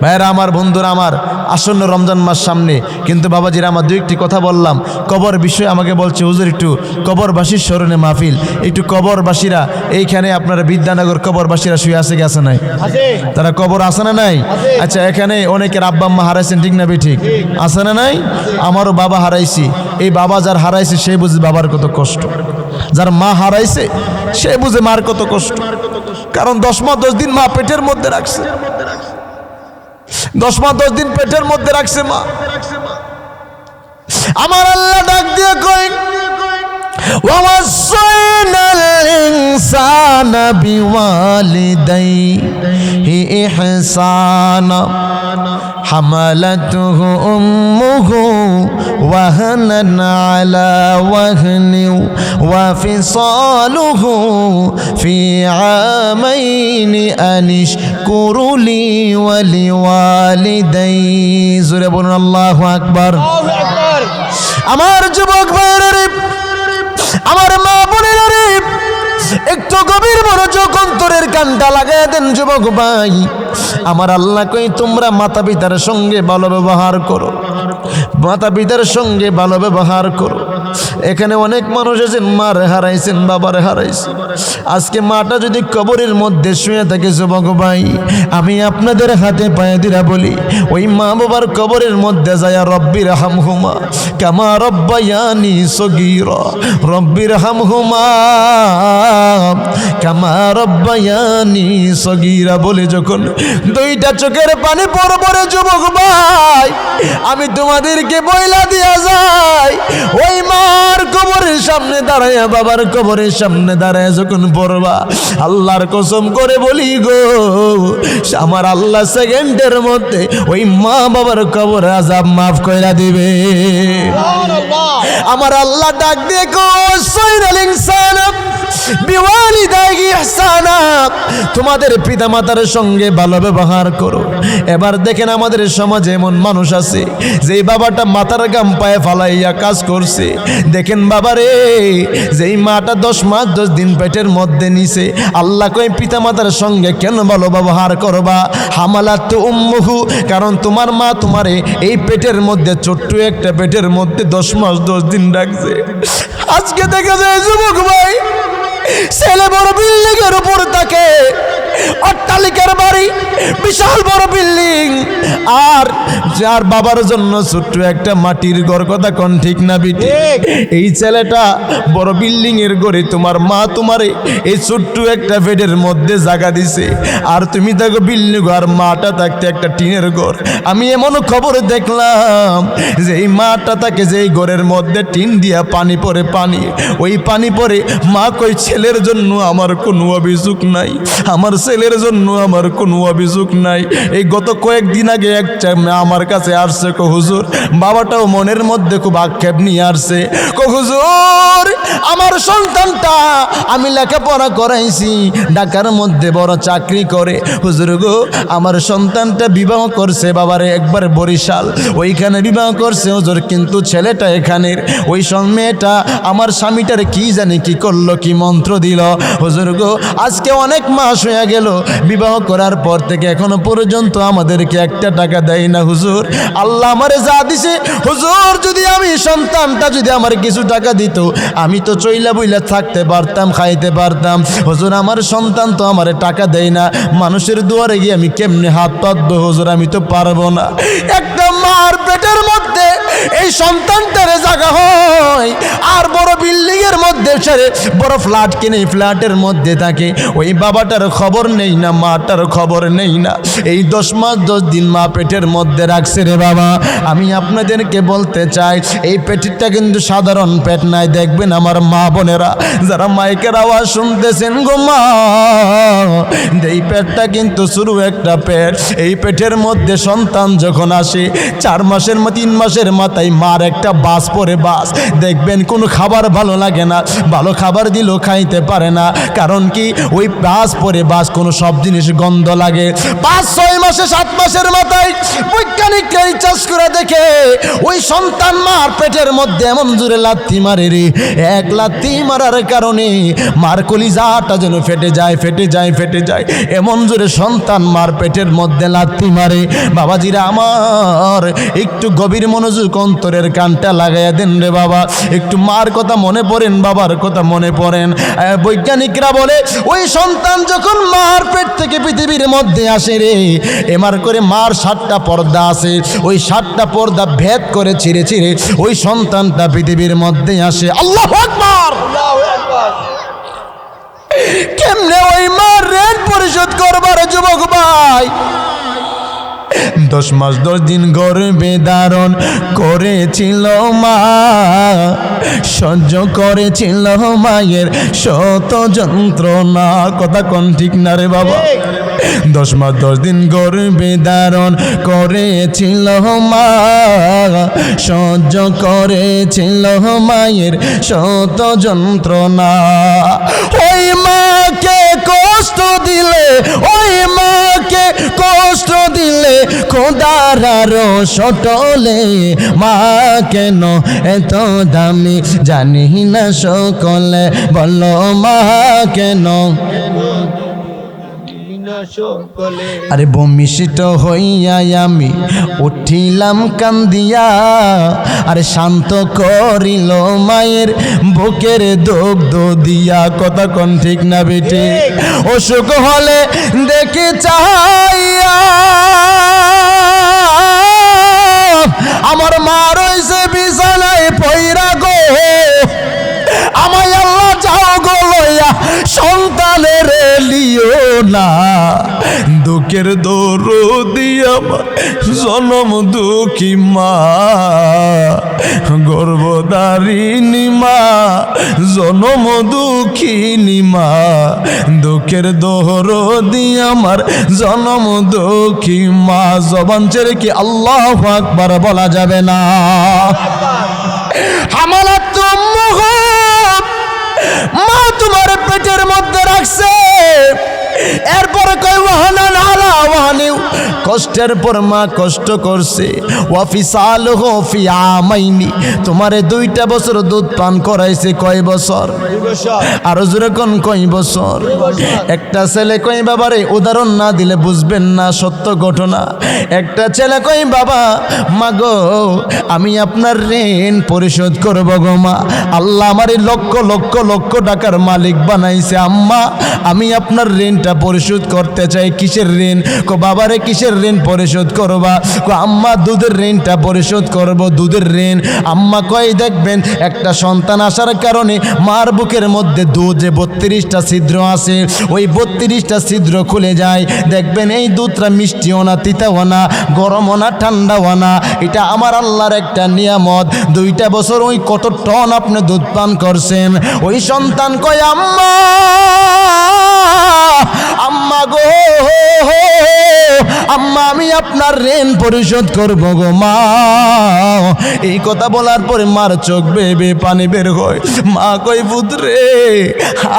ভাইরা আমার, বন্ধুরা আমার, আসন্ন রমজান মাস সামনে, কিন্তু বাবাজিরা আমার দুই একটি কথা বললাম, কবর বিষয়ে আমাকে বলছে হুজুর একটু কবরবাসীর স্মরণে মাহফিল, একটু কবরবাসীরা এইখানে আপনারা বিদ্যানগর কবরবাসীরা শুয়ে আছে গেছে নাই? তারা কবর আছে না নাই? আচ্ছা, এখানে অনেকের আব্বা আম্মা হারাইছেন, ঠিক না বেঠিক? আছে না নাই? আমারও বাবা হারাইছি, এই বাবা যার হারাইছে সে বুঝে বাবার কত কষ্ট, যার মা হারাইছে সে বুঝে মার কত কষ্ট, কারণ 10 মাস 10 দিন মা পেটের মধ্যে রাখছে, 10 মাস 10 দিন পেটের মধ্যে রাখছে মা। আমার আল্লাহ ডাক দিয়ে কই ওয়াসাইনাল ইনসানা বিওয়ালিদাইহি ইহসানা হামালাতুহু উম্মুহু ওয়াহানান আলা ওয়াহনি ওয়া ফিসালুহু ফি আমাইনি আনিশকুরুলি ওয়া লিওয়ালিদাই। জোরে বলুন আল্লাহু আকবার। আমার যুবক ভাইরা রে, আমার মা বোনেরা রে, একটু গভীর মনোযোগ অন্তরের কানটা লাগায় দেন যুবক ভাই। আমার আল্লাহ কই তোমরা মাতা পিতার সঙ্গে ভালো ব্যবহার করো, মাতা পিতার সঙ্গে ভালো ব্যবহার করো। এখানে অনেক মানুষ আছেন মার হারাইছেন, বাবার হারাইছেন, আজকে মাটা যদি কবরের মধ্যে শুয়ে থাকে যুবক ভাই, আমি আপনাদের হাতে পায়ে দিরা বলি, ওই মা বাবার কবরের মধ্যে যায় রব্বির হামহুমা কামা রব্বায়ানি সগীরা, রব্বির হামহুমা কামা রব্বায়ানি সগীরা বলে যখন দুইটা চোখের পানি পড়ে যুবক ভাই, আমি তোমাদেরকে বইলা দিয়া যাই, ওই মার কবরের সামনে দাঁড়ায়, বাবার কবরের সামনে দাঁড়ায় যখন পড়বা, আল্লাহর কসম করে বলি গো, আমার আল্লাহ সেকেন্ডের মধ্যে ওই মা বাবার কবর আযাব মাফ কইরা দিবে। আমার আল্লাহ ডাক দিয়ে কই সাইনাল ইনসানা বিওয়ালিদাইহি ইহসানা, তোমাদের পিতা মাতার সঙ্গে ভালো ব্যবহার করো। এবার দেখেন আমাদের সমাজে এমন মানুষ আছে যেই বাবাটা মাথার গাম পায়ে ফালাইয়া কাজ করছে, দেখেন বাবারে, যেই মাটা 10 মাস 10 দিন পেটের মধ্যে নিছে, আল্লাহ কই পিতা মাতার সঙ্গে কেন ভালো ব্যবহার করবা? হামালাত উম্মুহু, কারণ তোমার মা তোমারে এই পেটের মধ্যে, ছোট্ট একটা পেটের মধ্যে 10 মাস 10 দিন রাখছে। আজকে দেখা যায় যুবক ভাই, ছেলে বড় বিল্ডিং এর উপর থাকে, অট্টালিকার বাড়ি, বিশাল বড় বিল্ডিং, আর যার বাবার জন্য ছোট্ট একটা মাটির ঘর। কথা কোন ঠিক না বিটি? এই ছেলেটা বড় বিল্ডিং এর ঘরে, তোমার মা তোমারে এই ছোট্ট একটা বেডের মধ্যে জায়গা দিছে, আর তুমি দেখো বিল্ডিং আর মাটা থাকতে একটা টিনের ঘর। আমি এমন খবর দেখলাম যে এই মাটা থাকে যে এই ঘরের মধ্যে টিন দিয়া পানি পড়ে, পানি ওই পানি পড়ে, মা কই ছেলের জন্য আমার কোনো অভিযোগ নাই, আমার ছেলের জন্য আমার কোনো অভিযোগ নাই। এই গত কয়েকদিন আগে একটা আমার কাছে আসছে, কো হুজুর, বাবাটাও মনের মধ্যে খুব আক্ষেপ নিয়ে আসছে, কো হুজুর, আমার সন্তানটা আমি লেখাপড়া করাইছি, ঢাকার মধ্যে বড় চাকরি করে, হুজুর গো আমার সন্তানটা বিবাহ করছে বাবারে একবার বরিশাল, ওইখানে বিবাহ করছে হুজুর, কিন্তু ছেলেটা এখানের, ওই মেয়েটা আমার স্বামীটার কি জানি কি করলো, কি মন্ত্র দিল হুজুর গো, আজকে অনেক মাস হয়ে গেছে গেল, বিবাহ করার পর থেকে এখনো পর্যন্ত আমাদেরকে একটা টাকা দেয় না হুজুর। আল্লাহ আমারে যা দিছে হুজুর, যদি আমি সন্তানটা যদি আমার কিছু টাকা দিত, আমি তো চইলা বইলা থাকতে পারতাম, খাইতে পারতাম। হুজুর আমার সন্তান তো আমারে টাকা দেয় না, মানুষের দুয়ারে গিয়ে আমি কেমনে হাত পাতবো হুজুর, আমি তো পারবো না। একটা মার পেটের মধ্যে এই সন্তানটারে জায়গা হয়, আর বড় বিল্ডিং এর মধ্যে ছেড়ে বড় ফ্ল্যাট কিনে ফ্ল্যাটের মধ্যে থাকে, ওই বাবাটার খবর নেই না, মাটার খবর নেই না। এই 10 মাস 10 দিন মা পেটের মধ্যে রাখছে রে বাবা। আমি আপনাদেরকে বলতে চাই, এই পেটটা কিন্তু সাধারণ পেট নাই। দেখবেন আমার মা বোনেরা যারা মাইকের আওয়াজ শুনতেছেন গো মা, এই পেটটা কিন্তু শুরু একটা পেট। এই পেটের মধ্যে সন্তান যখন আসে 4 মাসের 3 মাসের মাথায় মার একটা বাস পরে বাস, দেখবেন কোনো খাবার ভালো লাগে না, ভালো খাবার দিলেও খাইতে পারে না। কারণ কি, ওই বাস পরে বাস কোনো সব জিনিস গন্ধ লাগে। 5-6 মাসে 7 মাসের মাথায় বৈজ্ঞানিকরা রিসার্চ করে দেখে ওই সন্তান মার পেটের মধ্যে এমন জোরে লাথি মারে রে, এক লাথি মারার কারণে মার কলিজাটা যেন ফেটে যায়, ফেটে যায়, ফেটে যায়। এমন জোরে সন্তান মার পেটের মধ্যে লাথি মারে। বাবাজিরা আমার, একটু গভীর মনোযোগ অন্তরের কানটা লাগাইয়া দেন রে বাবা। একটু মার কথা মনে পড়েন, বাবার কথা মনে পড়েন। বৈজ্ঞানিকরা বলে ওই সন্তান যখন মার পেট থেকে পৃথিবীর মধ্যে আসে রে, এমার করে মার 7টা পর্দা আছে, ওই 7টা পর্দা ভেদ করে ছিঁড়ে ছিঁড়ে ওই সন্তানটা পৃথিবীর মধ্যে আসে। আল্লাহু আকবার! কেমনে ওই মার ঋণ পরিশোধ করবার যুবক ভাই? 10 মাস 10 দিন গর্ভে ধারণ করেছিল মা, সহ্য করেছিল মায়ের শত যন্ত্রণা। কথা কোন ঠিক না রে বাবা? 10 মাস 10 দিন গর্ভে ধারণ করেছিল মা, সহ্য করেছিল মায়ের শত যন্ত্রণা। ওই মাকে কষ্ট দিলে, ওই মাকে কষ্ট দিলে খোদার আরো সটলে, মা কেন এত দামি জানি না সকলে, বলো মা কেন? আরে ভূমিষ্ঠ হইয়া আমি উঠিলাম কান্দিয়া, আরে শান্ত করিল মায়ের বুকের দুগ্ধ দিয়া। কথা কোন ঠিক না বেটে? অসুখ হলে দেখে চাইয়া আমার মা রয়েছে বিছানায় পইরা গো, আমায় আল্লাহ যাও গো লইয়া সন্তানের লিও না। দুঃখের দরদি আমার জনম দুঃখী মা, গর্ভধারিণী মা, জনম দুঃখিনী মা। দুঃখের দরদি আমার জনম দুঃখী মা। জবান ছেড়ে কি আল্লাহু আকবার বলা যাবে না? হামালাত উম্মুহ, মা তোমার পেটের মধ্যে রাখছে, এরপরে কই ওয়াহানান আলা ওয়াহানিউ, কষ্টের পর মা কষ্ট করছে। ওয়াফিসালুহু ফি আমাইনি, তোমারে 2টা বছর দুধ পান করাইছে। কয় বছর? আরো জোরে কোন কয় বছর? একটা ছেলে কই বাবারে, উদাহরণ না দিলে বুঝবেন না, সত্য ঘটনা। একটা ছেলে কই বাবা, মা গো আমি আপনার ঋণ পরিশোধ করব গো মা, আল্লাহ আমারে লক্ষ লক্ষ লক্ষ টাকার মালিক বানাইছে। আম্মা আমি আপনার ঋণটা পরিশোধ করতে চাই। কিসের ঋণ? কো বাবারে কিসের ঋণ পরিশোধ করবা? কো আম্মা দুধের ঋণটা পরিশোধ করব, দুধের ঋণ। আম্মা কয় দেখবেন একটা সন্তান আসার কারণে মার বুকের মধ্যে দুধ যে 32টা ছিদ্র আছে, ওই 32টা ছিদ্র খুলে যায়। দেখবেন এই দুধটা মিষ্টিও না, তিতাও না, গরমও না, ঠান্ডাও না। এটা আমার আল্লাহর একটা নিয়ামত। 2টা বছর ওই কত টন আপনি দুধ পান করছেন। ওই সন্তান কয় আম্মা, আম্মা গো, আম্মা আমি আপনার ঋণ পরিশোধ করব গো মা। এই কথা বলার পরে মার চোখ বেয়ে পানি বের হয়। মা কই পুত্রে,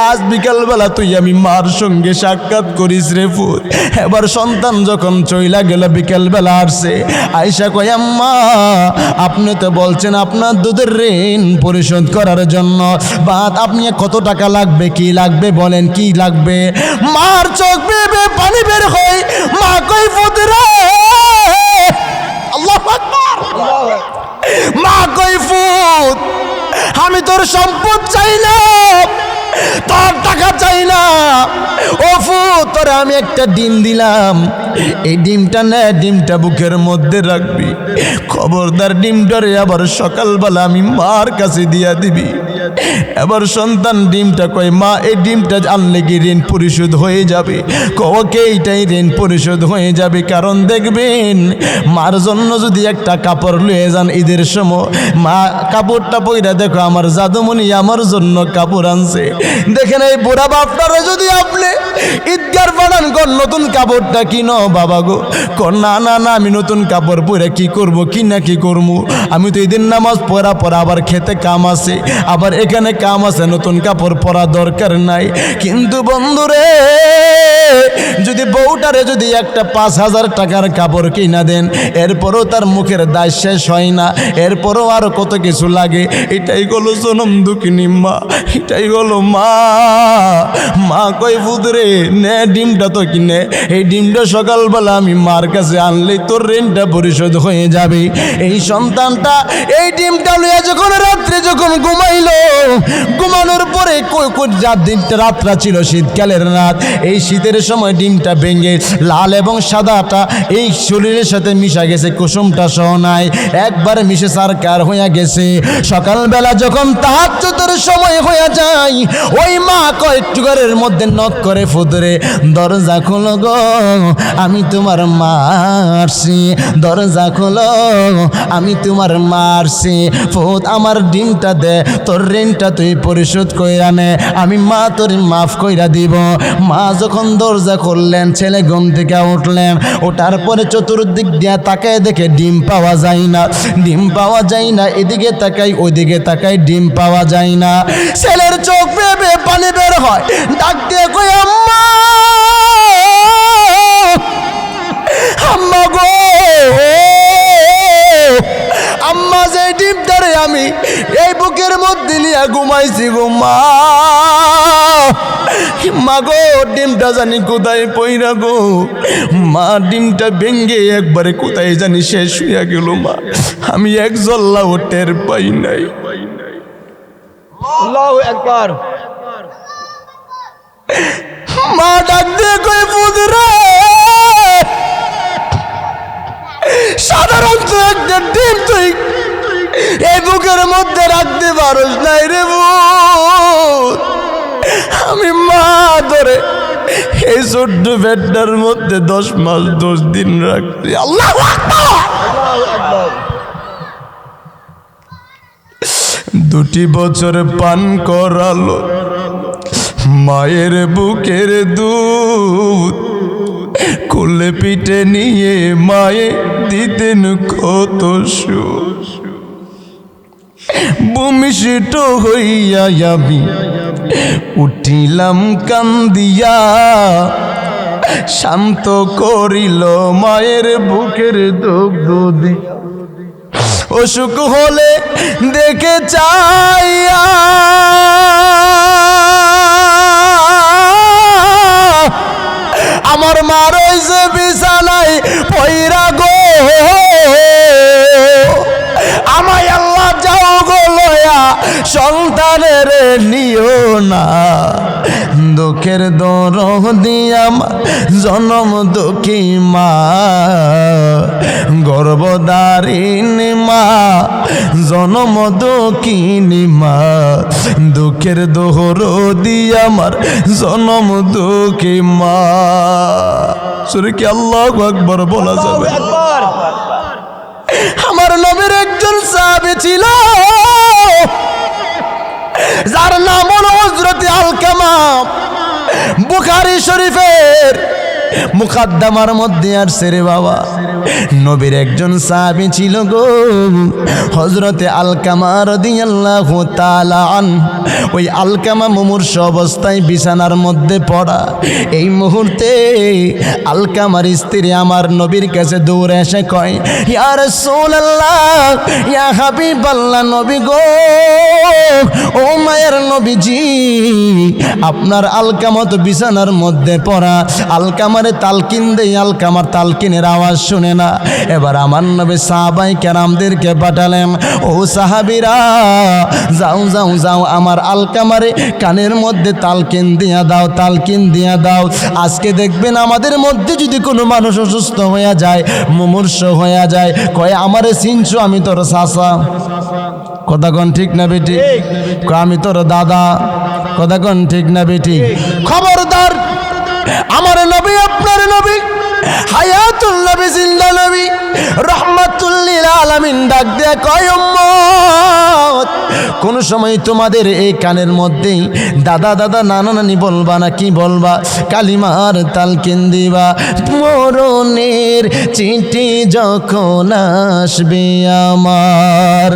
আজ বিকালবেলা তুই আমি মার সঙ্গে সাক্ষাৎ করিস রে পুত। এবার সন্তান যখন চইলা গেল, বিকালবেলা আসছে, আয়সা কই আম্মা আপনি তো বলছেন আপনার দুধের ঋণ পরিশোধ করার জন্য, বাদ আপনি কত টাকা লাগবে, কি লাগবে বলেন, কি লাগবে? মার চোখ বেয়ে বেয়ে পানি বের হয়। মা কই ফুত রে, আল্লাহু আকবার, মা কই ফুত, আমি তোর সম্পদ চাই না, তোর টাকা চাই না, ও ফুত তোরে আমি একটা ডিম দিলাম, এই ডিমটা নে, ডিমটা বুকের মধ্যে রাখবি, খবরদার ডিমটারে আবার সকালবেলা আমি মার কাছে দিয়া দিবি। এবার সন্তান ডিমটা কয়, মা এই ডিমটা আনলে কি ঋণ পরিশোধ হয়ে যাবে? ওকে এইটাই ঋণ পরিশোধ হয়ে যাবে, কারণ দেখবেন মার জন্য যদি একটা কাপড় লয়ে যান ঈদের সময়, মা কাপড়টা পইরা দেখো আমার জাদুমণি আমার জন্য কাপড় আনছে। দেখেন এই বুড়া বাপটারে যদি আপনি ঈদগার পাঠান, কোন নতুন কাপড়টা কিনো বাবা গো, কোন না না না আমি নতুন কাপড় পরে কি করব, কি না কি করবো, আমি তো ঈদের নামাজ পড়া আবার খেতে কাম আছে, আবার এখানে কাম আছে, নতুন কাপড় পরা দরকার নাই। কিন্তু বন্ধুরে যদি বউটারে যদি একটা 5,000 টাকার কাপড় কিনা দেন, এরপরও তার মুখের দায় শেষ হয় না, এরপরও আরো কত কিছু লাগে। এটাই হলো জনম দুঃখিনী মা, এটাই হলো মা। মা কই ফুদরে নে ডিমটা তো কিনে, এই ডিমটা সকালবেলা আমি মার কাছে আনলেই তোর ঋণটা পরিশোধ হয়ে যাবে। এই সন্তানটা এই ডিমটা লইয়া যখন রাত্রে যখন ঘুমাইলো, ঘুমানোর পরে রাতটা ছিল শীতকালের রাত, এই শীতের সময় ডিমটা ভেঙে লাল এবং সাদাটা এই শরীরের সাথে মিশা গেছে, কুসুমটা সহ নাই, একবার মিশে সারকার হইয়া গেছে। সকালবেলা যখন তাহাজ্জুদের সময় হইয়া যায়, ওই মা কয়েকটু ঘরের মধ্যে নক করে, ফুদরে দরজা খোলো গো, আমি তোমার মারছি, দরজা খোলো আমি তোমার মারছি, ফুদ আমার ডিমটা দে, তোর ঋণটা তুই পরিশোধ কইরা নে, আমি মা তোর মাফ কইরা দিব। মা যখন দরজা খুললেন, ছেলে ঘুম থেকে উঠলেন, ওঠার পরে চতুর্দিক দিয়া তাকায় দেখে ডিম পাওয়া যায় না, ডিম পাওয়া যায় না, এদিকে তাকাই ওইদিকে তাকাই, ডিম পাওয়া যায় না। ছেলের চোখ বেয়ে বেয়ে পানি বের হয়, ডাক দিয়ে কই আম্মা, আম্মা গো, আম্মা যে ডিমটারে আমি এই বুকের মধ্যে নিয়ে ঘুমাইছি গো মা, মা গো ডিমটা জানি কোথায় পইরা গো, মা ডিমটা ভেঙ্গে একবারে কোথায় জানি শেষ হইয়া গেল মা, আমি এক জল্লাও টের পাই নাই। আল্লাহু আকবার। মা ডাক দিয়ে কই ফুদরে, সাধারণত একটা ডিম তুই এই বুকের মধ্যে রাখতে পারস নাই রে ভূত, আমি মা ধরে এই ছোট্ট পেটটার মধ্যে 10 মাস 10 দিন রাখছি। আল্লাহু আকবার। দুটি বছর পান করালো মায়ের বুকের দুধ, কোলে পিঠে নিয়ে মায়ে দিতেন কত সুখ, ভূমিষ্ঠ হইয়া আমি উঠিলাম কান্দিয়া, শান্ত করিল মায়ের বুকের দুগ্ধ দিয়া, অসুখ হলে দেখে চাইয়া আমার মা রইছে বিছানায় পইরা গো, আমায় আল্লাহ যাও গো লয়া সন্তানের নিও না, দুঃখের দরদি আমার জনম দুঃখী মা, গর্ভধারিণী মা, জনম দুঃখিনী মা, দুঃখের দরদি আমার জনম দুঃখী মা। সুরে কি আল্লাহু আকবার বলা যাবে? আমার নবীর একজন সাহাবী ছিল, যার নাম হলো হযরত আলকামা, বুখারী শরীফের মুকাদ্দামার মধ্যে আসছে রে বাবা। নবীর একজন সাহাবী ছিল গো, হযরতে আলকামা রাদিয়াল্লাহু তাআলা আনহু। ওই আলকামা মুমূর্ষ অবস্থায় বিছানার মধ্যে পড়া। এই মুহূর্তে আলকামার স্ত্রী আমার নবীর কাছে দৌড়ে এসে কয়, ইয়া রাসূলুল্লাহ, ইয়া হাবিবাল্লাহ, নবী গো, ও মায়ের নবীজি, আপনার আলকামা তো বিছানার মধ্যে পড়া। আলকামারে তালকিন দেই, আলকামার তালকিনের আওয়াজ শুনে না। এবার আমার নবী সাহাবায়ে কেরামদেরকে পাঠালেন, ও সাহাবীরা, যাও যাও যাও, আমার আলকামারে কানের মধ্যে তালকিন দিয়া দাও, তালকিন দিয়া দাও। আজকে দেখবেন আমাদের মধ্যে যদি কোনো মানুষ অসুস্থ হয়ে যায়, মুমূর্ষ হয়ে যায়, কয় আমারে চিনছো, আমি তোর চাচা। কথা কোন ঠিক না বেটি? আমি তোর দাদা। কথা কোন ঠিক না বেটি? খবরদার, আমার নবী আপনার নবী, হায়াতুল নবী, জিন্দা নবী, রহমাতুল লিল আলামিন ডাক দেয়া কয়, উম্মত, কোন সময় তোমাদের এই কানের মধ্যেই দাদা দাদা নানা নানি বলবা না, কি বলবা? কালিমার তালকিন দিবা। মরণের চিঠি যখন আসবে আমার,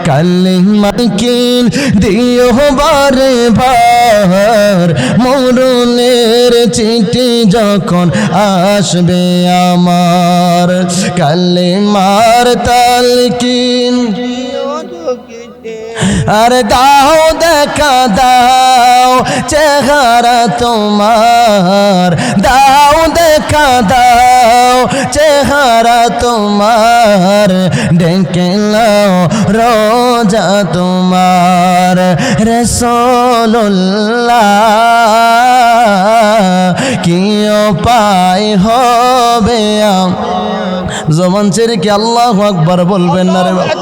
কালিমার তালকিন দিও বারে বার। মরণের চিঠি যখন আসবে আমার, কালিমার তালকিন আরে দাও, দেখা দাও চেহারা তোমার, দাও দেখা দাও চেহারা তোমার, ডেকে নাও রোজা তোমার। রাসূলুল্লাহ, কি উপায় হবে? জবান ছেড়ে কি আল্লাহু আকবার বলবেন না রে বাবা?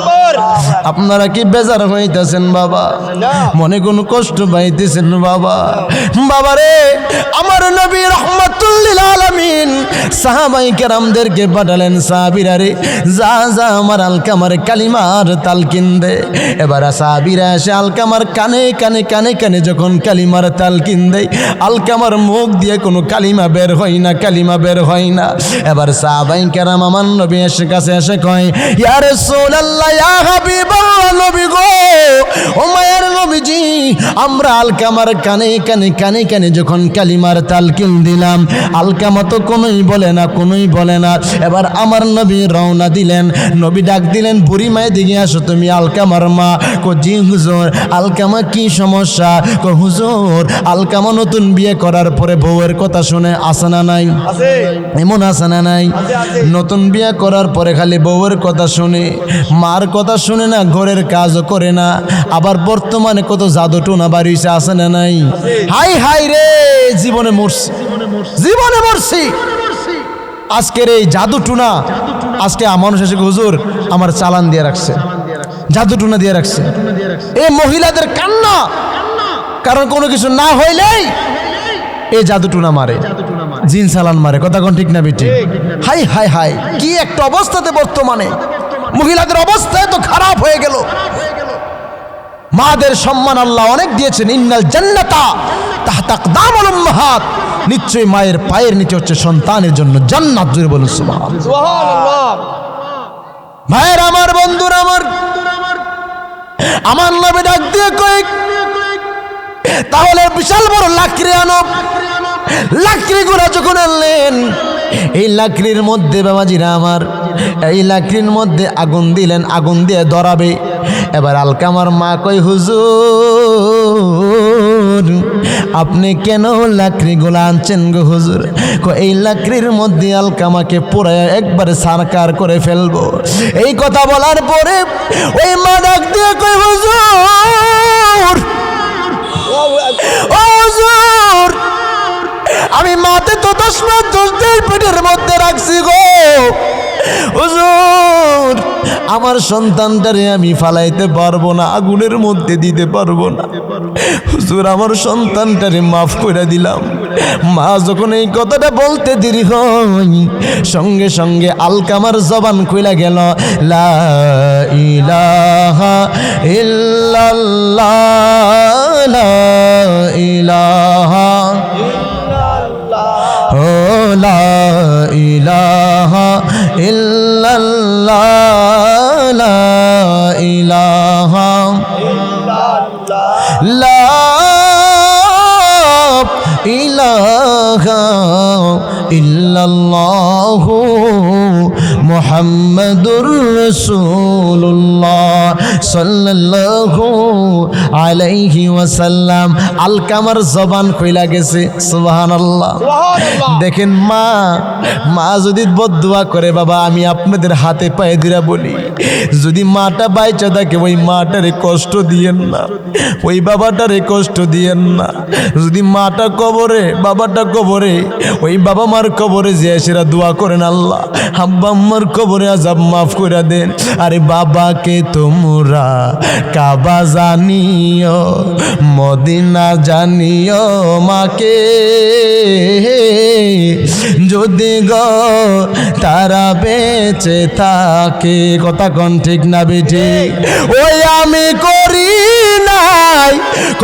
আপনারা কি বেজার হইতেছেন বাবা? মনে কোনো কষ্ট পাইতেছেন বাবা? বাবা রে, আমার নবী রহমাতুল লিল আলামিন সাহাবায়ে কেরামদেরকে পাঠালেন, সাহাবীরা রে, যা যা আমার আলকামার কালিমার তালকিন দে। এবার সাহাবীরা এসে আলকামার কানে কানে কানে কানে যখন কালিমার তালকিন দেয়, আলকামার মুখ দিয়ে কোনো কালিমা বের হয় না, কালিমা বের হয় না। এবার সাহাবায়ে কেরাম আমার নবী এসে কাছে এসে কয়, ইয়া রাসূলুল্লাহ, ইয়া হাবিবাল্লাহ, নবী গো, ও মায়ের নবীজি, আমরা আলকামার কানে কানে কানে কানে যখন কালিমার তালকিন দিলাম, আলকামা তো কোনোই বলে না, কোনোই বলে না। এবার আমার নবী রওনা দিলেন, নবী ডাক দিলেন, বুড়ি মায়ের দিকে আসো তুমি, আলকামার মা। কো জি হুজুর। আলকামা কি সমস্যা? কো হুজুর, আলকামা নতুন বিয়ে করার পরে বউয়ের কথা শুনে, আসে না নাই? এমন আসে না নাই? নতুন বিয়ে করার পরে খালি বউয়ের কথা শুনে, মার কথা শুনে না, ঘরের কাজও করে না। আবার বর্তমানে কত জাদু টোনা বাড়িছে, আসে না নাই? হাই হাই রে, জীবনে মরছি, জীবনে মরছি। আজকের এই জাদু টুনা, আজকে মানুষ এসে হুজুর আমার চালান দিয়ে রাখছে, জাদু টুনা দিয়ে রাখছে। এই মহিলাদের কান্না, কারণ কোনো কিছু না হইলেই এই জাদু টুনা মারে, জিন চালান মারে। কথা কোন ঠিক না বেটি? হাই হাই হাই, কি একটা অবস্থাতে বর্তমানে মহিলাদের অবস্থা এত খারাপ হয়ে গেল। মাদের সম্মান আল্লাহ অনেক দিয়েছেন, ইন্নাল জান্নাতা তাহতা আকদামুল উম্মাহাত, নিশ্চয়ই মায়ের পায়ের নিচে হচ্ছে সন্তানের জন্য জান্নাত। জোরে বলুন সুবহানাল্লাহ। ভাইয়ের আমার, বন্ধুরা আমার, আমার নবী ডাক দিয়ে কয়, তাহলে বিশাল বড় লাকড়ি আনো। লাকড়ি গুলা যখন আনলেন, এই লাকড়ির মধ্যে বাবাজিরা আমার, এই লাকড়ির মধ্যে আগুন দিলেন, আগুন দিয়ে ধরাবে। এবার আলকামার মা কই, হুজুর আপনি কেন লাকড়িগুলো আনছেন গো হুজুর? এই লাকড়ির মধ্যে আলকামাকে পুরায় একবারে সারকার করে ফেলবো। এই কথা বলার পরে ওই মা ডাক দিয়ে কই, হুজুর, ও হুজুর, আমি মাতে তো 10 মাস 10 দিন পেটের মধ্যে রাখছি গো হুজুর, আমার সন্তানটারে আমি ফালাইতে পারবো না, আগুনের মধ্যে দিতে পারবো না হুজুর, আমার সন্তানটারে মাফ করে দিলাম। মা যখন এই কথাটা বলতে দেরি হয়, সঙ্গে সঙ্গে আলকামার জবান খুলে গেল, লা ইলাহা ইল্লাল্লাহ, লা ইলাহা, ও লা লা ইলাহা ইল্লাল্লাহু মুহাম্মাদুর রাসূলুল্লাহ সাল্লাল্লাহু আলাইহি ওয়াসাল্লাম। আলকামার জবান কইলা গেছে সুবহানাল্লাহ। দেখেন মা যদি বদদুয়া করে, বাবা আমি আপনাদের হাতে পায়ে দিরা বলি, যদি মাটা বাইচা থাকে ওই মাটারে কষ্ট দিয়েন না, ওই বাবাটারে কষ্ট দিয়েন না। যদি মাটা কবরে, বাবাটা কবরে, ওই বাবা মার কবরে যে সেরা দোয়া করেন, আল্লাহ আব্বা আম্মার কবরে আযাব মাফ করে দেন। আরে বাবাকে তোমরা কাবা জানিও, মদিনা জানিও, মাকে যদি গো তারা বেঁচে থাকে। কথা কোন ঠিক না বেঠি? ওই আমি করি নাই,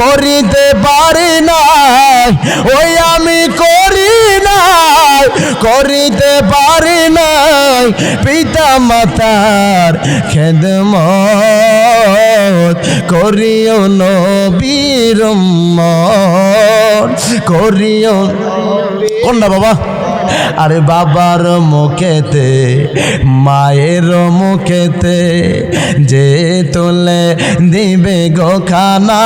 করিতে পারি নাই, ওই আমি করি নাই, করিতে পারি নাই পিতা মাতার খেদমত। করিও নবীর উম্মত, করিও কোনটা বাবা? আরে বাবার মুখেতে মায়ের মুখেতে যে তুলে দিবে গো খানা,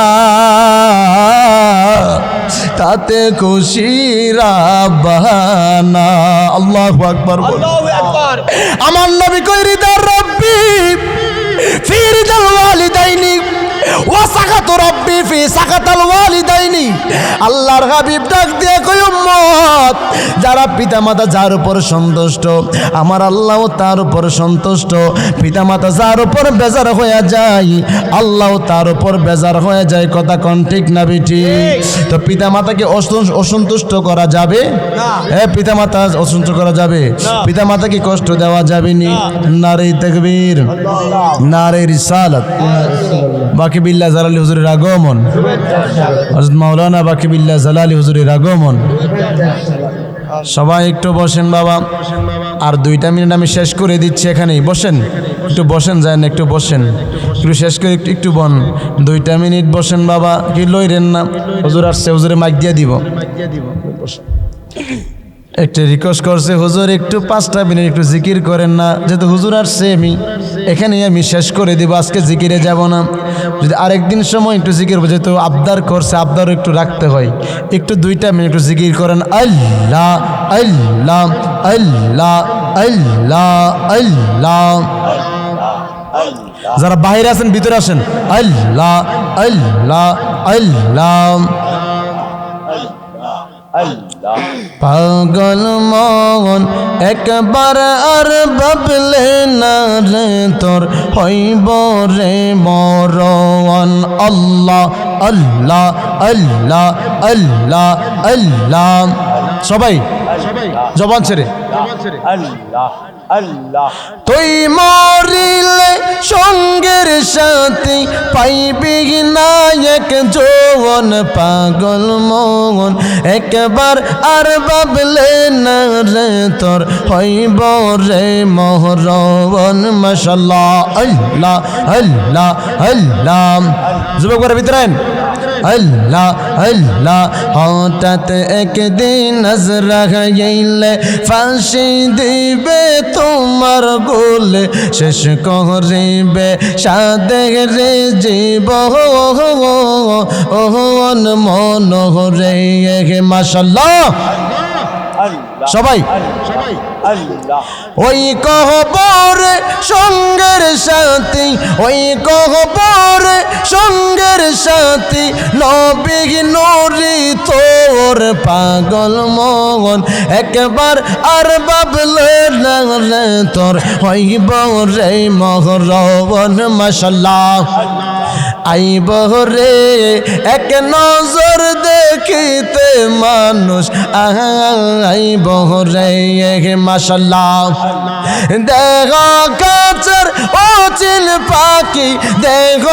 তাতে খুশির বাহানা। আল্লাহু আকবার, আল্লাহু আকবার। আমার নবী কই রিদার রব্বি ফি রিদাল ওয়ালিদাইনি ওয়া সাকাতু রব্বি ফি সাকাতাল ওয়ালিদাইনি। আল্লাহর হাবিব ডাক দিয়ে কই উম্মত, যারা পিতামাতা যার উপর সন্তুষ্ট, আমার আল্লাহ তার উপর সন্তুষ্ট। পিতামাতা যার উপর বেজার হয়ে যায়, আল্লাহ তার উপর বেজার হয়ে যায়। কথা কোন ঠিক না বেঠি? তো পিতামাতাকে অসন্তুষ্ট করা যাবে না? হ্যাঁ, পিতামাতা অসন্তুষ্ট করা যাবে, পিতামাতাকে কষ্ট দেওয়া যাবে নি। নারে তাকবীর, নারে রিসালাত। বাকিবিল্লাহ জালালি হুজুরের আগমন, হযরত মাওলানা বাকিবিল্লাহ জালালি হুজুরের আগমন। সবাই একটু বসেন বাবা, আর 2 মিনিট আমি শেষ করে দিচ্ছি। এখানেই বসেন, একটু বসেন, যায় না একটু বসেন, একটু শেষ করে একটু বন। 2 মিনিট বসেন বাবা, কি লইরেন না। হুজুর আসছে, হুজুরে মাইক দিয়ে দিব। একটা রিকোয়েস্ট করছে হুজুর একটু 5টা মিনিট একটু জিকির করেন না, যেহেতু হুজুর আসছে আমি এখানেই আমি শেষ করে দিব, আজকে জিকিরে যাব না। যদি আরেকদিন সময় একটু জিকির, যেহেতু আবদার করছে, আবদারও একটু রাখতে হয়। একটু 2টা মিনিট একটু জিকির করেন। আল্লাহ আল্লাহ আল্লাহ আল্লাহ আল্লাহ। যারা বাইরে আছেন ভিতরে আসেন। আল্লাহ আল্লাহ আল্লাহ। পাগল মন একবার আর ভাবলে না রে তোর হইব রে মরণ। আল্লাহ আল্লাহ আল্লাহ আল্লাহ আল্লাহ। সবাই জবান ছেড়ে আল্লাহ আল্লাহ। তুই মরিলে সঙ্গের সাথী পাইবি না এক যৌবন। পাগল মন একবার আর ভাবলে না রে তোর হইব রে মরণ। মাশাআল্লাহ আল্লাহ আল্লাহ আল্লাহ। যুবকরা ভিতরে আল্লাহ আল্লাহ। হঠাৎ একদিন আজরাইলে ফাঁসি দিবে তোমার গোলে, শেষ করিবে সাদের জীবন মন রে। মাশাআল্লাহ সবাই। ওই কবরে সঙ্গের সাথী, ওই কবরে সঙ্গের সাথী নবী নূরি তোর। পাগল মন একবার আর ভাবলে না রে তোর হইব রে মরণ। মাশাআল্লাহ। আইব রে এক নজর দেখিতে মানুষ, আইব রে। মাশাআল্লাহ। দেহ কাচের অচিন পাখি, দেহ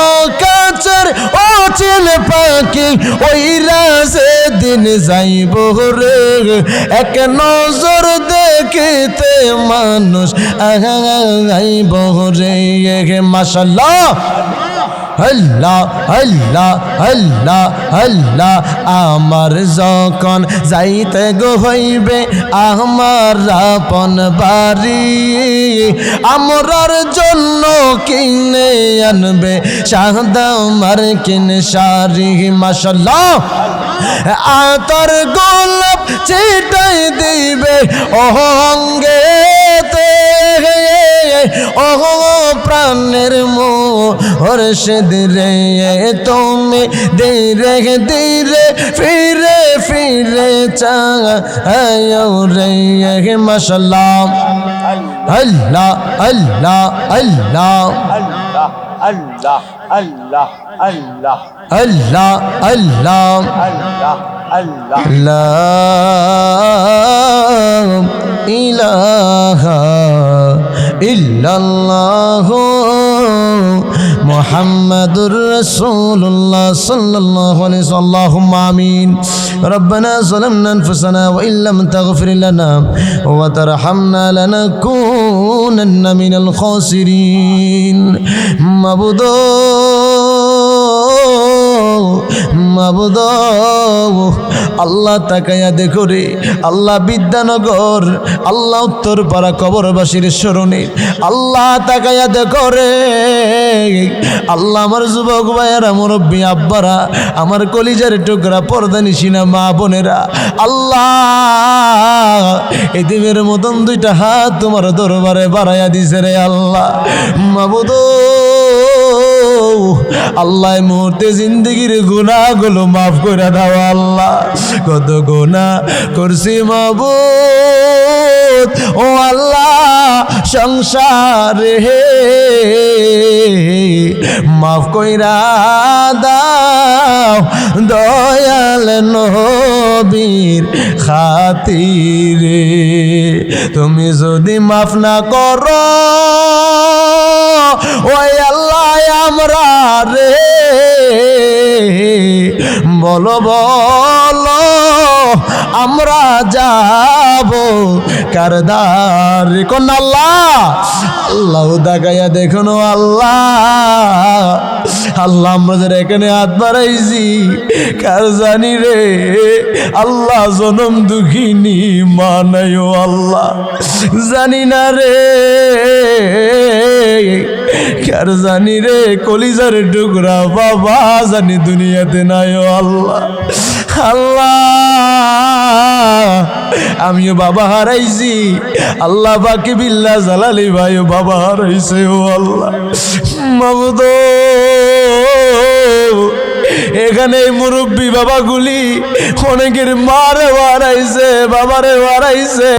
কাচের অচিন পাখি, ওই রাজে একদিন যাইব রে এক নজর দেখিতে মানুষ আইব রে মাশাআল্লাহ আল্লাহ আল্লাহ আল্লাহ আল্লাহ আমার যখন যাইতে গো হইবে আমার আপন বাড়ি আমরার জন্য কিনে আনবে সাদা মার্কিন শাড়ি মাশাআল্লাহ আতর গোলাপ ছিটাই দিবে অঙ্গেতে ওহো প্রাণের মুর্শিদ রে তুমি ধীরে ধীরে ফিরে ফিরে চাও রে মাশাআল্লাহ আল্লাহ আল্লাহ আল্লাহ আল্লাহ আল্লাহ আল্লাহ আল্লাহ আল্লাহ আল্লাহ আল্লাহ লা ইলাহা ইল্লাল্লাহ মুহাম্মাদুর রাসূলুল্লাহ সাল্লাল্লাহু আলাইহি ওয়াসাল্লাম আমিন রব্বানা যালামনা আনফুসানা ওয়া ইল্লাম তাগফির লানা ওয়া তারহামনা লানাকুনান্না মিনাল খাসিরিন মাবুদু মাবুদ আল্লাহ তাকায়া দেখো রে আল্লাহ বিদ্যানগর আল্লাহ উত্তরপাড়া কবরবাসীর স্মরণে আল্লাহ তাকায়া দেখো রে আল্লাহ আমার যুবক ভাইয়েরা মুরব্বী আব্বারা আমার কলিজার টুকরা পর্দা নিশিনা মা বোনেরা আল্লাহ এদিনের মতন দুইটা হাত তোমার দরবারে বাড়াইয়া দিছে রে আল্লাহ মাবুদ আল্লাহ মুহূর্তে জিন্দগির গুনাহগুলো মাফ করে দাও আল্লাহ কত গুনাহ করছি মাবুদ ও আল্লাহ সংসারে মাফ কইরা দাও দয়াল নবীর খাতিরে তুমি যদি মাফ না করো ওই আল্লাহ আমরা রে বলো বলো আমরা যাব কারদার কোন আল্লাহ আল্লাহ দেখাইয়া দেখুন আল্লাহ আল্লাহ আমরা যারা এখানে হাত বাড়াইছি কার জানি রে আল্লাহ জনম দুঃখিনী মানায় আল্লাহ জানি না রে কার জানি রে কলিজার টুকরা বাবা জানি দুনিয়াতে নাই আল্লাহ আল্লাহ আমিও বাবা হারাইছি আল্লাহ বাকি বিল্লাহ জালালি ভাইও বাবা হারাইছে ও আল্লাহ মাবুদ এখানে মুরব্বী বাবাগুলি অনেকের মারে হারাইছে বাবারে হারাইছে